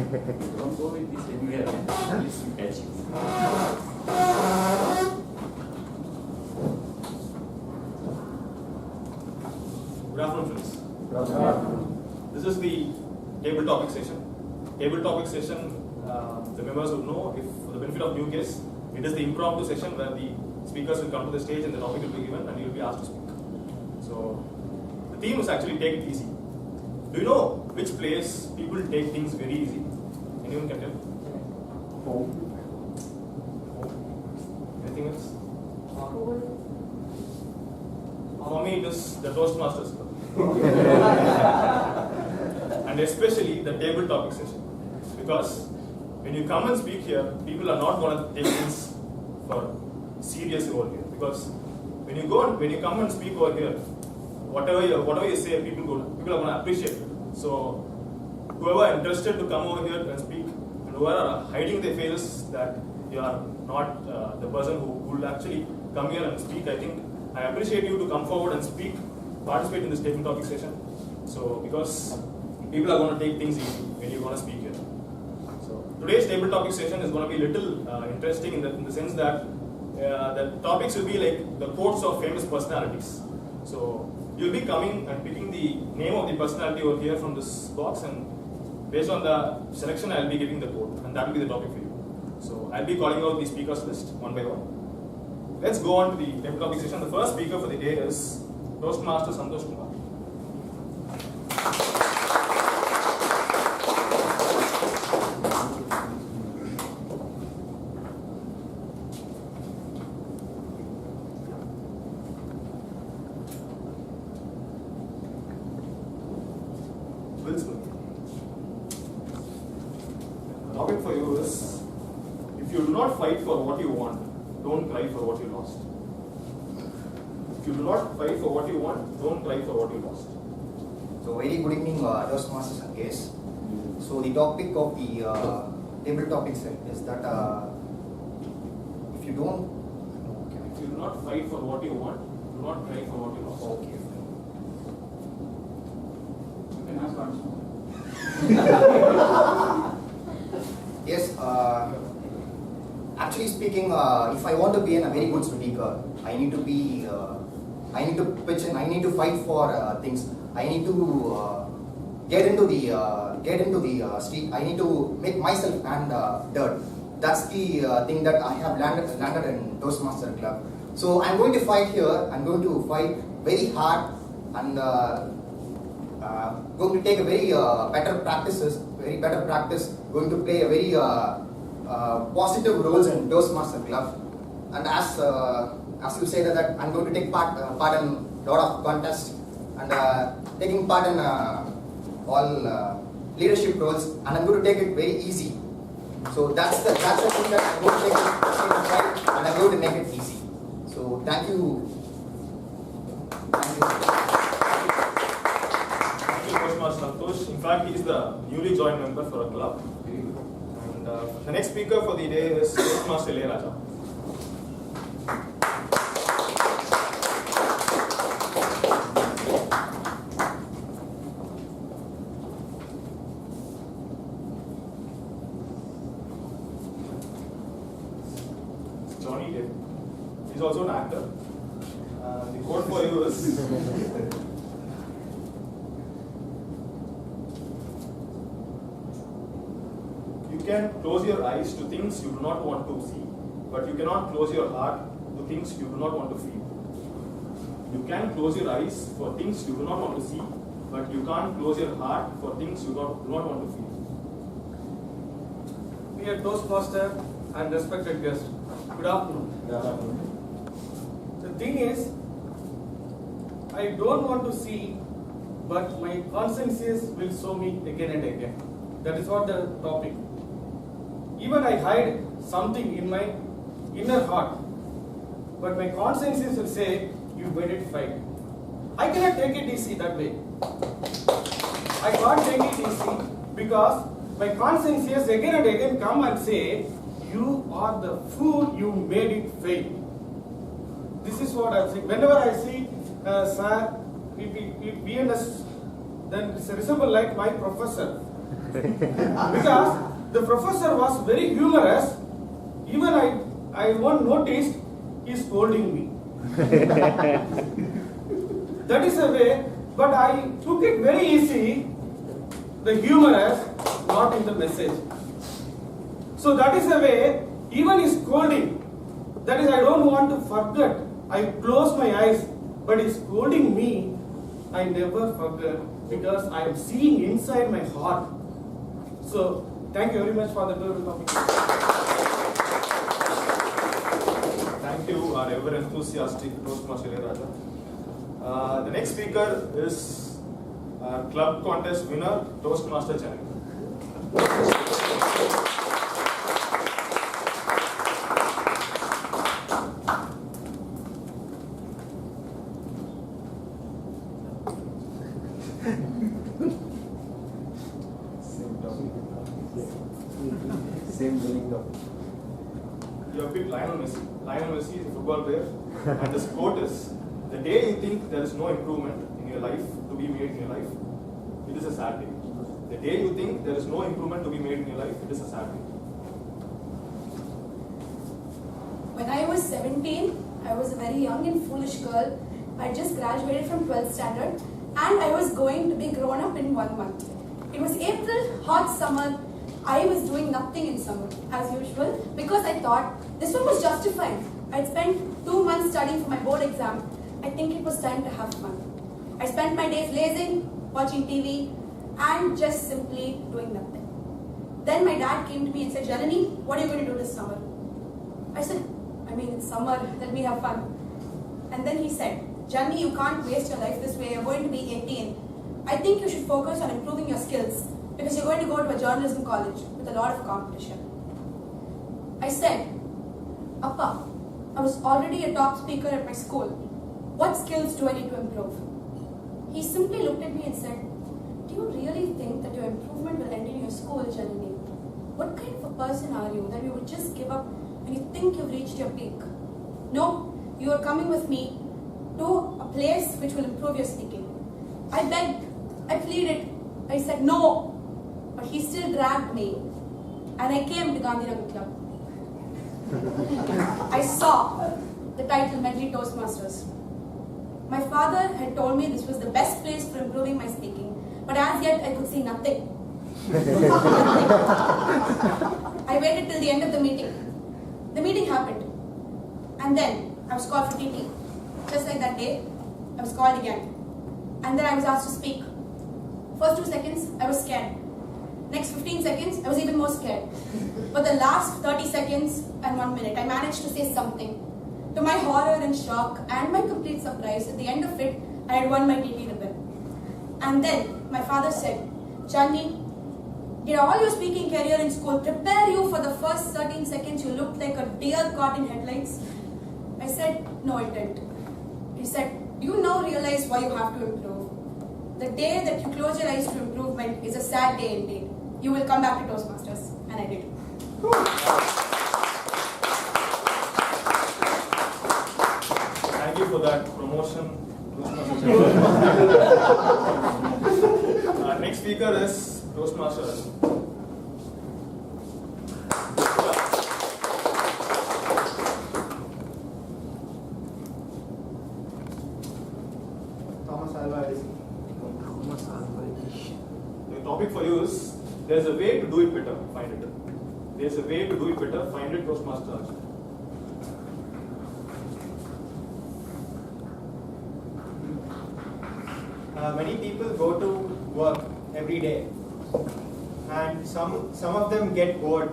Don't go with this anywhere, at least you catch it. Good afternoon, friends. Good afternoon. This is the table topic session. Table topic session, the members will know, if for the benefit of new guests, it is the impromptu session where the speakers will come to the stage and the topic will be given and you will be asked to speak. So, the theme is actually take it easy. Do you know which place people take things very easy? Anyone can tell? Home. Anything else? For me, it is the Toastmasters Club. And especially the table topic session. Because when you come and speak here, people are not going to take things for serious over here. Because when you come and speak over here, whatever you say, people are going to appreciate it. So whoever are interested to come over here and speak, and whoever are hiding their faces that you are not the person who will actually come here and speak, I appreciate you to come forward and speak, participate in this table topic session. So because people are going to take things easy when you're going to speak here. So today's table topic session is going to be a little interesting in the sense that the topics will be like the quotes of famous personalities. So you'll be coming and picking the name of the personality over here from this box, and based on the selection I'll be giving the quote, and that will be the topic for you. So I'll be calling out the speakers list one by one. Let's go on to the table topic session. The first speaker for the day is Toastmaster Santosh Kumar. Will Smith. The topic for you is, if you do not fight for what you want, don't cry for what you lost. If you do not fight for what you want, don't cry for what you lost. So very good evening, Toastmasters and guests. So the topic of the table topic set is that if you don't, If you do not fight for what you want, do not cry for what you lost. okay. You can ask answer. Yes. Actually speaking, if I want to be a very good speaker, I need to be, I need to pitch in, I need to fight for things. I need to get into the street. I need to make myself and dirt. That's the thing that I have landed in Toastmaster Club. So I'm going to fight here. I'm going to fight very hard and going to take a very better practice. Going to play a very positive roles in Toastmaster Club, and as you say that I'm going to take part in a lot of contests and taking part in all leadership roles, and I'm going to take it very easy. So that's the thing that I'm going to take it and I'm going to make it easy. So thank you. Thank you, Toastmaster Santosh. In fact, he is the newly joined member for a club. And the next speaker for the day is Toastmaster Ilayaraja. Johnny Depp. He's also an actor. The quote for you is, you can close your eyes to things you do not want to see, but you cannot close your heart to things you do not want to feel. You can close your eyes for things you do not want to see, but you can't close your heart for things you do not want to feel. Dear Toastmaster and respected guest, good afternoon. The thing is, I don't want to see, but my consciences will show me again and again. That is what the topic. Even I hide something in my inner heart, but my consciences will say, you made it fight. I cannot take it easy that way. I can't take it easy because my consciences again and again come and say, you are the fool, you made it fail. This is what I'm saying. Whenever I see sir, BNS, then it's resemble like my professor. Because the professor was very humorous. Even I won't notice he's scolding me. That is a way, but I took it very easy. The humorous, not in the message. So that is a way, even he's scolding. That is, I don't want to forget. I close my eyes, but he's scolding me. I never forget because I am seeing inside my heart. So, thank you very much for the beautiful topic. Thank you, our ever enthusiastic Toastmaster Raja. The next speaker is our club contest winner, Toastmaster Channing. Same winning topic. You have picked Lionel Messi. Lionel Messi is a football player, and this quote is: "The day you think there is no improvement in your life to be made in your life, it is a sad day. The day you think there is no improvement to be made in your life, it is a sad day." When I was 17, I was a very young and foolish girl. I just graduated from 12th standard and I was going to be grown up in 1 month. It was April, hot summer. I was doing nothing in summer as usual because I thought this one was justified. I'd spent 2 months studying for my board exam. I think it was time to have fun. I spent my days lazing, watching TV and just simply doing nothing. Then my dad came to me and said, "Janani, what are you going to do this summer?" I said, it's summer, let me have fun. And then he said, "Janani, you can't waste your life this way. You're going to be 18. I think you should focus on improving your skills because you're going to go to a journalism college with a lot of competition." I said, "Appa, I was already a top speaker at my school. What skills do I need to improve?" He simply looked at me and said, "Do you really think that your improvement will end in your school, Janani? What kind of a person are you that you would just give up when you think you've reached your peak? No, you are coming with me to a place which will improve your speaking." I begged, I pleaded, I said no, but he still dragged me and I came to Gandhinagar Club. I saw the title Medley Toastmasters. My father had told me this was the best place for improving my speaking, but as yet I could see nothing. I waited till the end of the meeting. The meeting happened and then I was called for TT. Just like that day, I was called again. And then I was asked to speak. First 2 seconds, I was scared. Next 15 seconds, I was even more scared. But the last 30 seconds and 1 minute, I managed to say something. To my horror and shock and my complete surprise, at the end of it, I had won my TT ribbon. And then my father said, "Janani, did all your speaking career in school prepare you for the first 13 seconds you looked like a deer caught in headlights?" I said, "No, it didn't." He said, "Do you now realize why you have to improve? The day that you close your eyes to improvement is a sad day indeed. You will come back to Toastmasters." And I did. Thank you for that promotion. Our next speaker is Toastmaster. Thomas Alva Edison. The topic for you is: there's a way to do it better, find it. There's a way to do it better, find it, Toastmaster. Many people go to work every day, and some of them get bored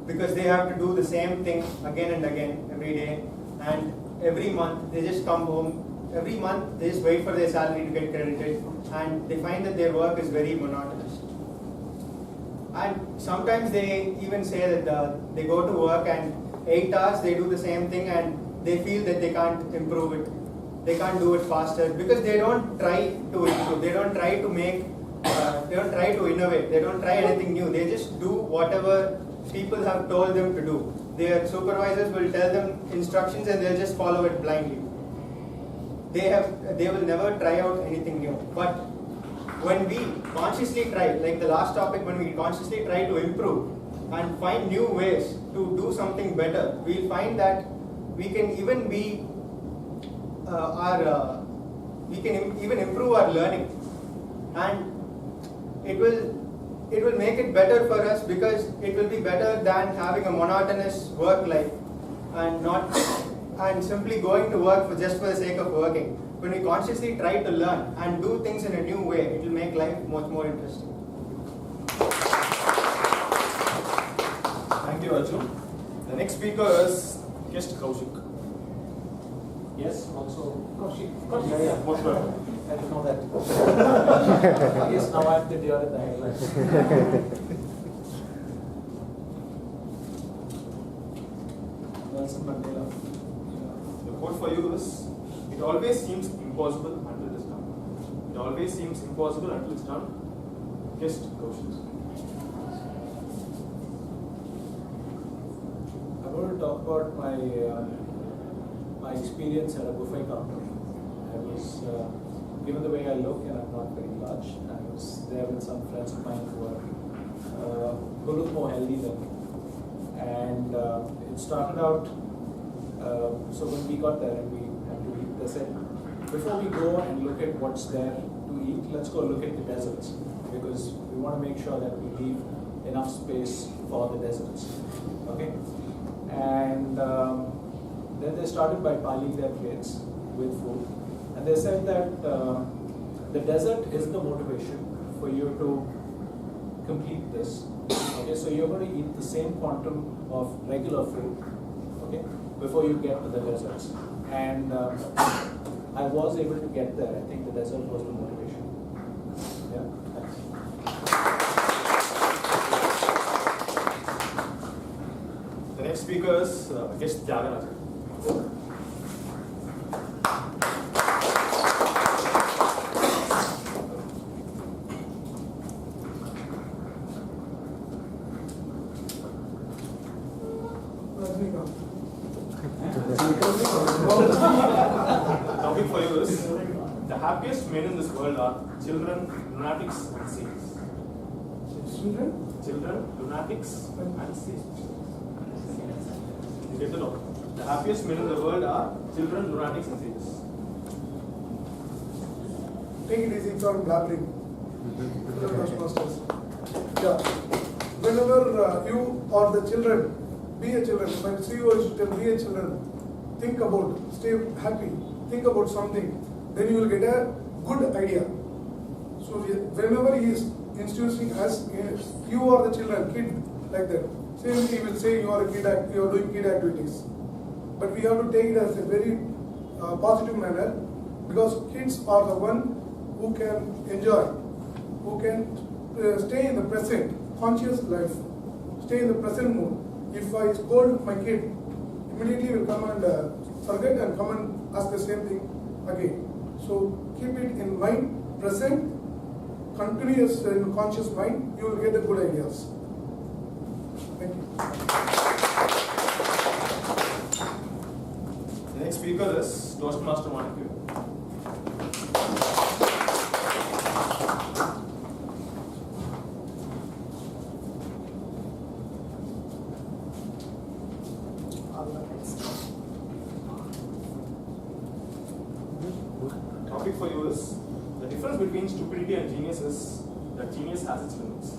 because they have to do the same thing again and again every day, and every month they just come home. Every month they just wait for their salary to get credited, and they find that their work is very monotonous. And sometimes they even say that they go to work and 8 hours they do the same thing and they feel that they can't improve it. They can't do it faster because they don't try to improve. They don't try to make, they don't try to innovate. They don't try anything new. They just do whatever people have told them to do. Their supervisors will tell them instructions and they'll just follow it blindly. They will never try out anything new. But when we consciously try, like the last topic, when we consciously try to improve and find new ways to do something better, we'll find that we can even be we can even improve our learning, and it will make it better for us, because it will be better than having a monotonous work life and simply going to work just for the sake of working. When we consciously try to learn and do things in a new way, it will make life much more interesting. Thank you, Arjun. The next speaker is guest Kaushik. Yes, also. Yeah, most welcome. I didn't know that. Yes, now I'm the deer in the headlights. Nelson Mandela. The quote for you is, "It always seems impossible until it's done." It always seems impossible until it's done. Guest Kaushik. I'm going to talk about my experience at a buffet counter. I was, given the way I look and I'm not very large, I was there with some friends of mine who look more healthy than me. And it started out, so when we got there and we had to eat, they said, before we go and look at what's there to eat, let's go look at the deserts, because we want to make sure that we leave enough space for the deserts. Okay? And then they started by piling their plates with food, and they said that the desert is the motivation for you to complete this. Okay, so you're going to eat the same quantum of regular food, okay, before you get to the deserts. And I was able to get there. I think the desert was the motivation. Yeah, thanks. The next speaker is guest Tyagarajan. Topic for you is, the happiest men in this world are children, lunatics, and saints. Children, lunatics, and saints. You get to know. The happiest men in the world are children, lunatics, and saints. Take it easy from blabbering. Masters. Yeah. Whenever you or the children, be a children, when CEO is tell be a children, think about, stay happy, think about something, then you will get a good idea. So whenever he is introducing us, you are the children, kid, like that. Same he will say you are a kid, you are doing kid activities. But we have to take it as a very positive manner, because kids are the one who can enjoy, who can stay in the present, conscious life, stay in the present mood. If I scold my kid, immediately will come and forget and come and ask the same thing again. So keep it in mind, present, continuous and conscious mind, you will get the good ideas. Thank you. The next speaker is Toastmaster Manakyu. Topic for you is, the difference between stupidity and genius is that genius has its limits.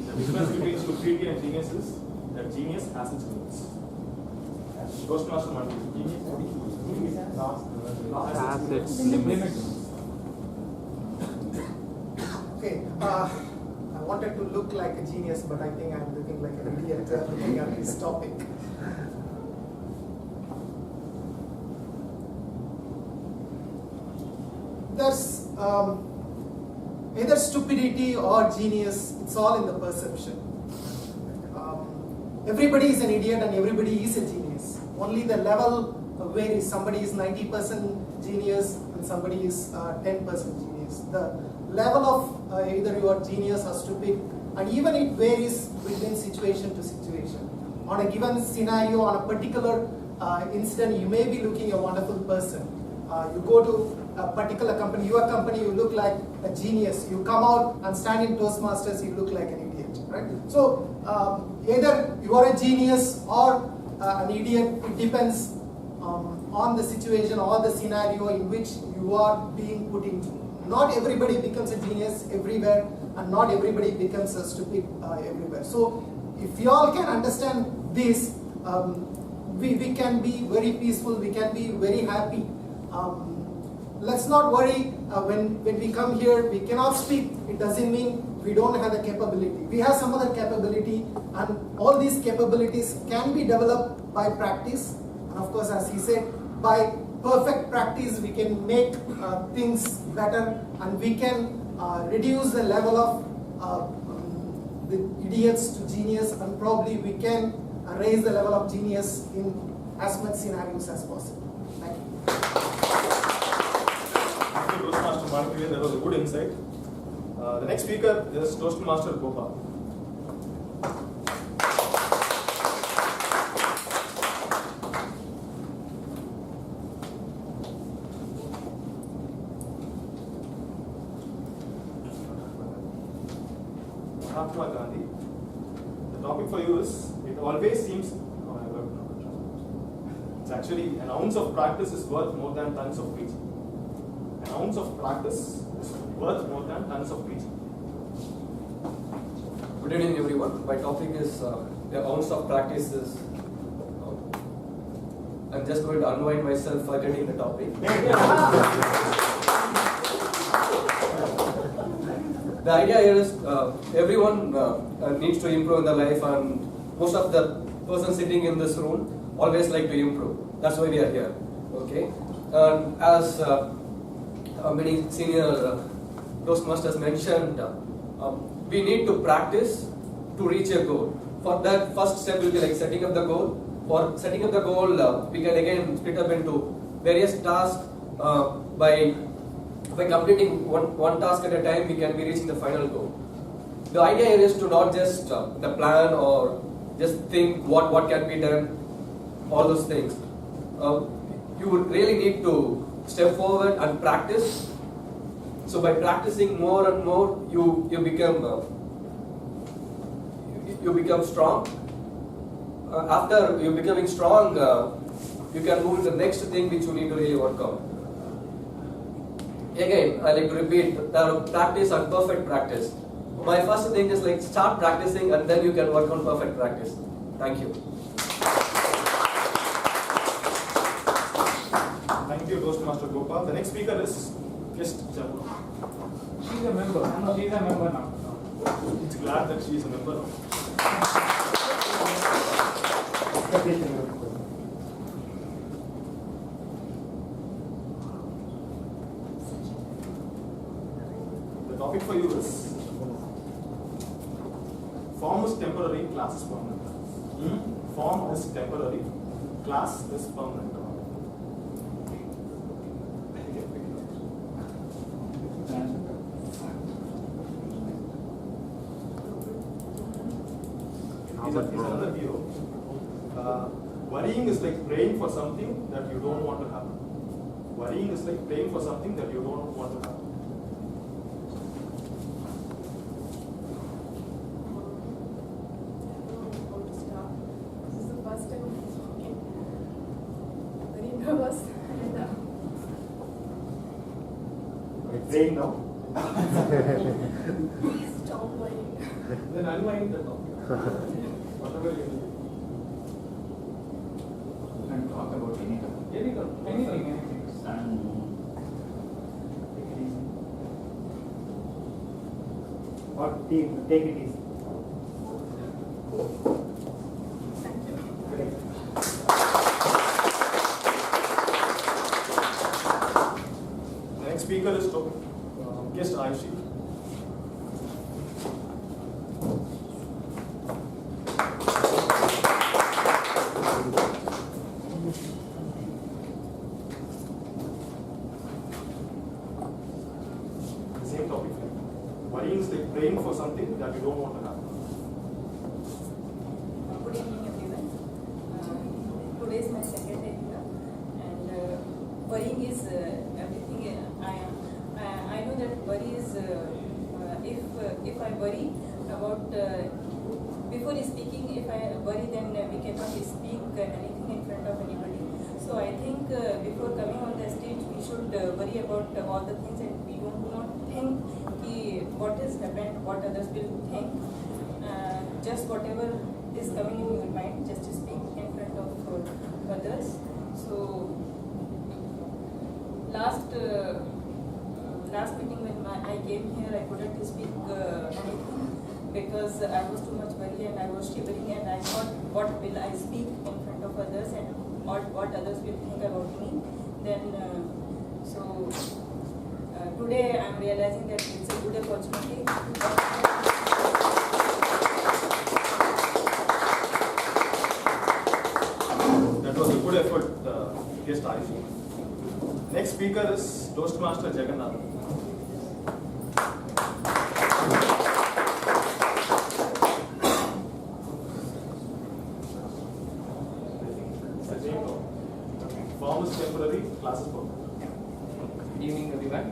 The difference between stupidity and genius is that genius has its limits. Toastmaster Manakyu. Genius has its limits. Okay, I wanted to look like a genius, but I think I'm looking like an idiot looking at this topic. There's either stupidity or genius, it's all in the perception. Everybody is an idiot and everybody is a genius. Only the level varies. Somebody is 90% genius and somebody is 10% genius. The level of either you are genius or stupid, and even it varies between situation to situation. On a given scenario, on a particular incident, you may be looking a wonderful person. You go to a particular company, your company, you look like a genius. You come out and stand in Toastmasters, you look like an idiot, right? So either you are a genius or an idiot. It depends on the situation or the scenario in which you are being put into. Not everybody becomes a genius everywhere, and not everybody becomes a stupid everywhere. So if you all can understand this, we can be very peaceful, we can be very happy. Let's not worry when we come here, we cannot speak. It doesn't mean we don't have the capability. We have some other capability, and all these capabilities can be developed by practice. And of course, as he said, by perfect practice, we can make things better, and we can reduce the level of the idiots to genius, and probably we can raise the level of genius in as much scenarios as possible. Thank you. Thank you, Toastmaster Manikanthan. That was a good insight. The next speaker is Toastmaster Gopal. Mahatma Gandhi. The topic for you is, it always seems, it's actually, an ounce of practice is worth more than tons of preaching. An ounce of practice is worth more than tons of preaching. Good evening, everyone. My topic is the ounce of practice is. I'm just going to unwind myself for getting the topic. The idea here is everyone needs to improve in their life, and most of the persons sitting in this room always like to improve. That's why we are here. Okay. As many senior Toastmasters mentioned, we need to practice to reach a goal. For that, first step will be like setting up the goal. For setting up the goal, we can again split up into various tasks. By completing one task at a time, we can be reaching the final goal. The idea here is to not just the plan or just think what can be done, all those things. You would really need to step forward and practice. So by practicing more and more, you become strong. After you becoming strong, you can move to the next thing which you need to really work on. Again, I like to repeat, practice and perfect practice. My first thing is like start practicing, and then you can work on perfect practice. Thank you. Thank you, Toastmaster Gopal. The next speaker is Guest Jambu. She's a member. She's a member now. It's glad that she is a member. The topic for you is form is temporary, class is permanent. Form is temporary, class is permanent. He's another hero. Worrying is like praying for something that you don't want to happen. Worrying is like praying for something that you don't want to happen. This is the first time I'm talking. Very nervous. It's praying now. Stop worrying. Then unwind the topic. Whatever you do. And talk about anything. Anything. Or take it easy. The next speaker is Guest Aishi. The same topic. Worrying is like praying for something that you don't want to happen. Good evening, everyone. Today is my second day here, and worrying is everything worry is if I worry about before speaking, if I worry, then we cannot speak anything in front of anybody. So I think before coming on the stage, we should worry about all the things, and we do not think what has happened, what others will think. Just whatever is coming in your mind, just speak in front of others. So last meeting when I came here, I couldn't speak anything because I was too much worried and I was shivering, and I thought, what will I speak in front of others and what others will think about me. Then today I am realizing that it's a good opportunity. That was a good effort, guest Arifi. Next speaker is Toastmaster Jagannath. Form is temporary, classes for. Good evening, everyone.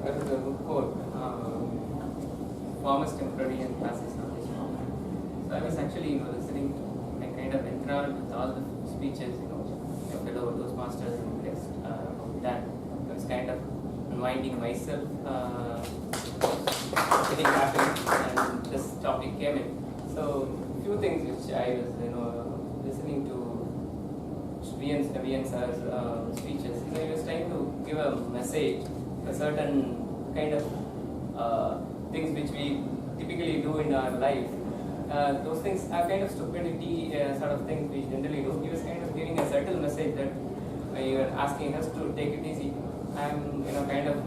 That was a good quote. Form is temporary and class is not. So I was actually, listening to and kind of enthralled with all the speeches, your fellow Toastmasters and guests done. I was kind of unwinding myself, sitting back and this topic came in. So few things which I was, listening to Vian sir's speeches. He was trying to give a message, a certain kind of things which we typically do in our life. Those things are kind of stupidity sort of things we generally do. He was kind of giving a subtle message that you are asking us to take it easy. I'm kind of